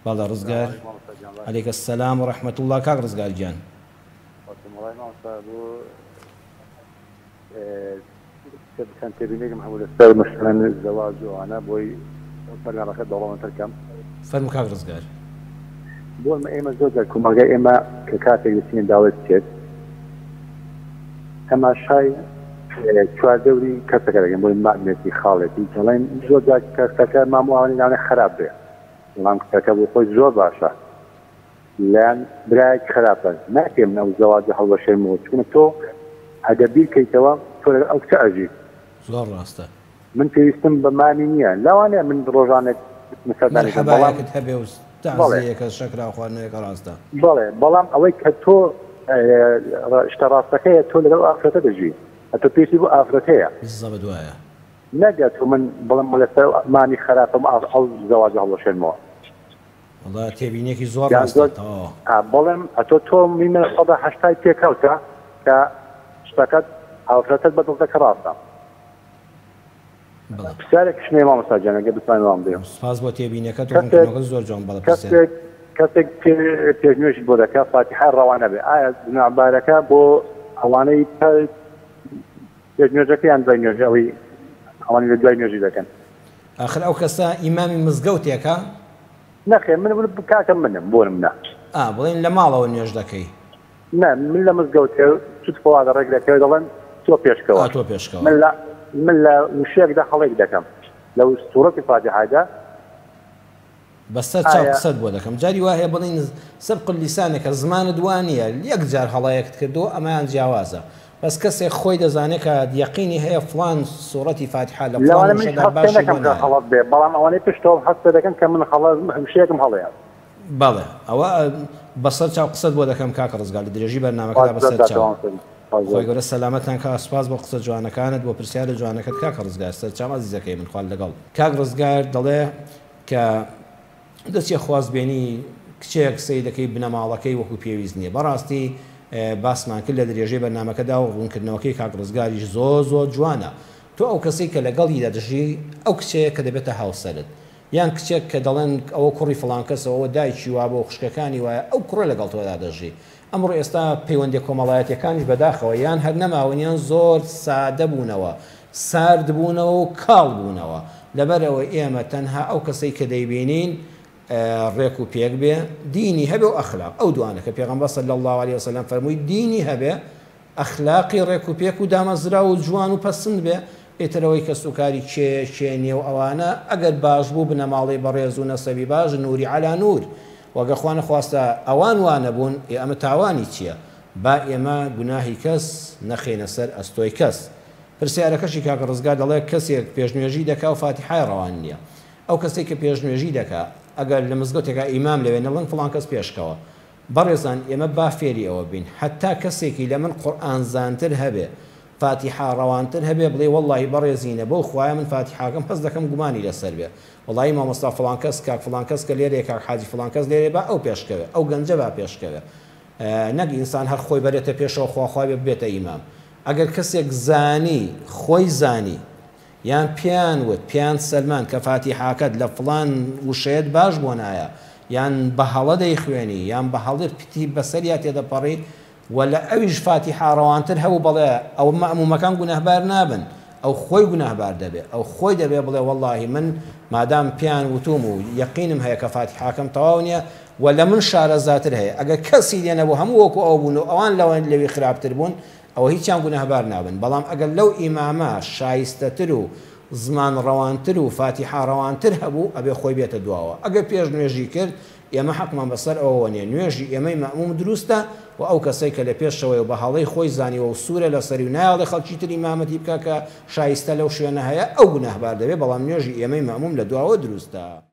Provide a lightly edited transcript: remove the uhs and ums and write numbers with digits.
بالا رزقار عليك السلام ورحمة الله كاك رزقار جان كان تبينيك محمود السر مثلا الزواج وانا بوي فرنا ركض دوران تركم فرمو كاك رزقار بول ما ايما زوجك كما جاي ايما ككاتب يسين داوت كيد اما شاي شو دوري كسر كذا بول ما نسي خالتي كلام زوجك كسر ما مو يعني خراب به لان كسر بقول زوج باشا لان براك خراب ما كم نو زواج حول شيء موت كنا تو هذا بيك توا تو او تاجي زور راسته من في يستم بمانية لا أنا من روجانة مثلا مرحبا يا كتحبي وتعزيك الشكر أخواننا يا راسته بلام أويك هتو اشتراطك تو لقوا آخرته تجي هتو بيسيبوا آخرته بالضبط وياه نجت من بلام ملسا ماني خرافهم أو زواج الله شيء مو والله تبينيك زور راسته بلام هتو تو من الصباح حشتاي تيكاوتا كاشتكت آخرته بدل ذكراتها سالك شنو ما مساجنا قبل سنة ما مضيهم. سپاس بۆ تێبینیەکەت و ممکنەوە زۆر جوان بەڵێ کەسێک پێشنوێژ بۆ دەکات فاتحە ڕەوانە بێ ئایا گوناحبارەکە بۆ ئەوانەی پێشنوێژەکەیان دوای نوێژ ئەوەی ئەوانی لە دوای نوێژی دەکەن. ئاخر ئەو کەسە ئیمامی مزگەوتێکە؟ نەخێ من کاکەم منم بۆ منە. بڵێن لە ماڵەوە نوێژ دەکەی؟ نە من لە مزگەوتێ چوت فڵادە ڕێک دەکەوێت دەڵێن تۆ پێشکەوە. تۆ پێشکەوە. من لا وشيك ده خليك ده كم لو صورة فاتحة ده بس تشاو قصد بودكم جاري واهي بلين سبق اللسانك زمان دوانية يقدر خلايك تكردو أما جوازه بس كسي خوي دزانك يقيني هي فلان صورة فاتحة لا أنا مش حسينا كم خلاص به بلان أنا بشتغل حتى ده كم من خلاص مشيك مخليه بله أو بس تشاو قصد بودكم كاكرز قال درجي برنامج كذا بس تشاو خۆی گەورە سەلامەتان کا سوپاس بۆ قسە جوانەکانت بۆ پرسیارە جوانەکەت کاکە ڕزگار سەرچام عەزیزەکەی من خوال لەگەڵ کاک ڕزگار دەڵێ کە دەچێ خوازبێنی کچێک سەیدەکەی بنەماڵەکەی وەکو پێویست نییە بەڕاستی باسمان کرد لە درێژەی بەرنامەکەدا و ڕوونکردنەوەکەی کاک ڕزگاریش زۆر جوانە تۆ ئەو کەسەی کە لەگەڵی دەدژی ئەو کچەیە کە دەبێتە هاوسەرت یان کچێک کە دەڵێن ئەوە کوڕی فڵان کەسەوە دایکی وا بۆ خوشکەکانی وایە ئەو کوڕە لەگەڵ تۆدا دەژی ئەمڕۆ ئێستا پەیوەندی کۆمەڵایەتیەکانیش بەداخەوە یان هەر نەماوەنیان زۆر سادە بوونەوە سارد بوونەوە و کاڵ بوونەوە لەبەرەوە ئێمە تەنها ئەو کەسەی کە دەیبینین ڕێک و پێک بێ دینی هەبێ و ئەخلاق ئەو دوانە کە پێغەمبەر صلی الله علیه وسلم فەرمووی دینی هەبێ ئەخلاقی ڕێک و پێک و دامەزرا و جوان و پەسند بێ ئێترەوەی کە سوکاری کێنێ و ئەوانە ئەگەر باش بوو بنەماڵی بەڕێز و نەسەبی باش نووری عەلا نور وەگەخوانە خواستە ئەوان وانە بوون ئێمە تاوانی چییە با ئێمە گوناهی کەس نەخێنە سەر ئەستۆی کەس پرسیارەکەشی کاکە ڕزگار دەڵێ کەسێک پێشنوێژی دەکا و فاتحای ڕەوان نییە ئەو کەسێک کە پێشنوێژی دەکا ئەگەر لە مزگەوتێکە ئیمام لەوێ نەڵێن فڵان کەس پێشکەوە بەڕێزان ئێمە با فێری ئەوە بین حتا کەسێکی لە من قورئان زانتر هەبێ فاتحە ڕەوانتر هەبێ بڵێ وەڵڵاهی بەڕێزینە بۆ خوایە من فاتحاکەم هەست دەکەم گومانی لەسەر بێ وەڵڵاهی مامۆستا فڵان کەس کاک فڵان کەس کە لێرەیە کاک حاجی فڵان کەس لێرێ با ئەو پێشکەوێ ئەو گەنجە با پێشکەوێ نەک ئینسان هەر خۆی بەرێتە پێشەوە خواخوای بێتە ئیمام ئەگەر کەسێک زانی خۆی زانی یان پیان وت پیان سەلمان کە فاتحاکەت لە فڵان وشەیەت باش بۆ نایە یان بە هەڵە دەیخوێنی یان بە هەڵێت پتی بەسەریا تێدەپەڕی ولا ئەویش فاتحە ڕەوانتر هەبوو بەڵێ ئەو مەمومەکان گونەهبار نابن ئەو خۆی گونەهبار دەبێ ئەو خۆی دەبێ بڵێ وەڵڵاهی من مادام پیان وتوم و یەقینم هەیە کە فاتحاکەم تەواو نییە ولا من شارەزاتر هەیە ئەگەر کەسی لێنە بوو هەموو وەکو ئەو بوون و ئەوان لەوەن لەوی خراپتر بوون ئەوە هیچیان گونەهبار نابن بەڵام ئەگەر لەو ئیمامە شایستەتر و زمان ڕەوانتر و فاتحە ڕەوانتر هەبوو ئەبێ خۆی بێتە دواوە ئەگەر پێش نوێژی کرد ئێمە حەقمان بەسەر ئەوە نیە نوێژی ئێمەی مەموم دروستە و ئەو کەسەی کە لە پێشەوەی و بە هەڵەی خۆی زانیوە و سوورە لەسەری و نایڵێ خەڵکی تر ئیمامەتی بکە کە شایستە لەو شوێنە هەیە ئەو گونەهبار دەبێ بەڵام نوێژی ئێمەی مەموم لە دواوە دروستە